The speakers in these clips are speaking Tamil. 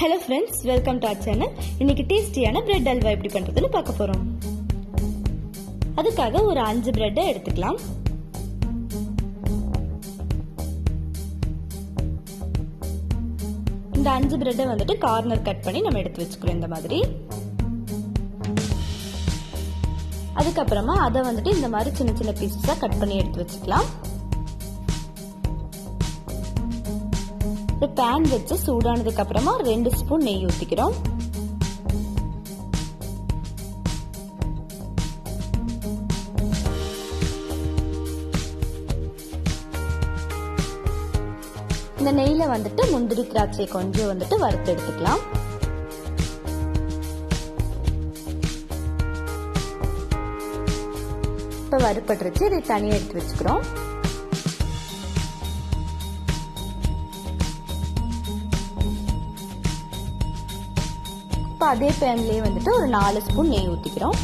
Hello friends, welcome to our channel. இன்னைக்கு டேஸ்டியான பிரெட் அல்வா எப்படி பண்றதுன்னு பார்க்க போறோம். அதுக்காக ஒரு 5 பிரெட் எடுத்துக்கலாம். இந்த 5 பிரெட்டை வந்துட்டு கார்னர் கட் பண்ணி நம்ம எடுத்து வச்சுக்கிறோம் இந்த மாதிரி. அதுக்கு அப்புறமா அதை வந்துட்டு இந்த மாதிரி சின்ன சின்ன பீசஸா கட் பண்ணி எடுத்து வச்சுக்கலாம். பேன் வச்சு சூடானதுக்கு அப்புறமா 2 ஸ்பூன் நெய் ஊத்திக்கிறோம். இந்த நெய்ல வந்துட்டு முந்திரி திராட்சை கொஞ்சம் வந்துட்டு வறுத்து எடுத்துக்கலாம். இப்ப வறுபட்டுருச்சு, இதை தனியா எடுத்து வச்சுக்கிறோம். அதே பேன்லயே வந்துட்டு ஒரு 4 ஸ்பூன் நெய் ஊத்திக்கிறோம்.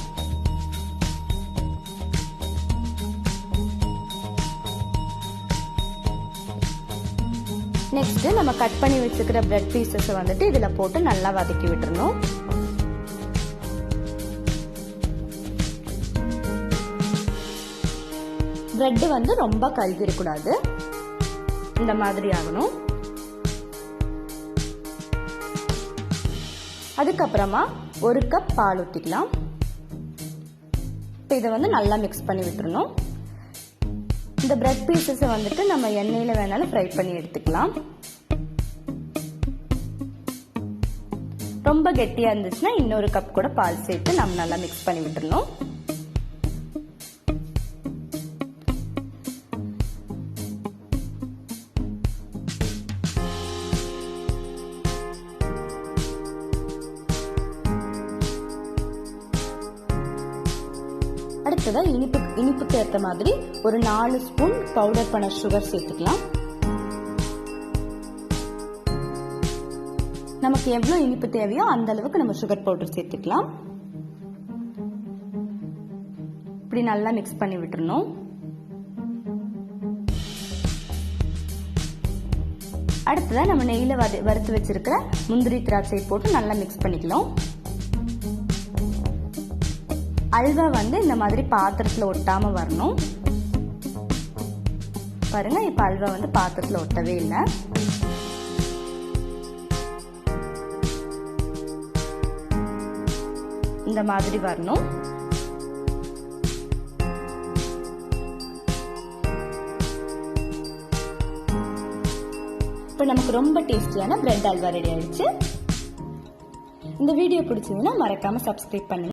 நெக்ஸ்ட் நம்ம கட் பண்ணி வச்சுக்கிற பிரெட் பீசஸ் வந்துட்டு இதுல போட்டு நல்லா வதக்கி விட்டுறணும். பிரெட் வந்து ரொம்ப கருகிடக்கூடாது, இந்த மாதிரி ஆகணும். அதுக்கப்புறமா 1 கப் பால் ஊற்றிக்கலாம். இப்போ இதை வந்து நல்லா மிக்ஸ் பண்ணி விட்டுறணும். இந்த பிரெட் பீசஸை வந்துட்டு நம்ம எண்ணெயில் வேணாலும் ஃப்ரை பண்ணி எடுத்துக்கலாம். ரொம்ப கெட்டியாக இருந்துச்சுன்னா இன்னொரு கப் கூட பால் சேர்த்து நம்ம நல்லா மிக்ஸ் பண்ணி விட்டுறணும். அடுத்ததா இனிப்புக்கு ஏற்ற மாதிரி ஒரு 4 ஸ்பூன் பவுடர் பண்ண சுகர் சேர்த்துக்கலாம். நமக்கு எவ்வளவு இனிப்பு தேவையோ அந்த அளவுக்கு நம்ம சுகர் பவுடர் சேர்த்துக்கலாம். இப்படி நல்லா மிக்ஸ் பண்ணி விட்டுறணும். அடுத்ததா நம்ம நெய்ல வறுத்து வச்சிருக்கிற முந்திரி திராட்சை போட்டு நல்லா மிக்ஸ் பண்ணிக்கலாம். அல்வா வந்து இந்த மாதிரி பாத்திரத்துல ஒட்டாம வரணும். பாருங்க, இப்ப அல்வா வந்து பாத்திரத்துல ஒட்டவே இல்லை. இந்த மாதிரி வரணும். இப்ப நமக்கு ரொம்ப டேஸ்டியான பிரெட் அல்வா ரெடி ஆயிடுச்சு. இந்த வீடியோ பிடிச்சதுன்னா மறக்காம சப்ஸ்கிரைப் பண்ணுங்க.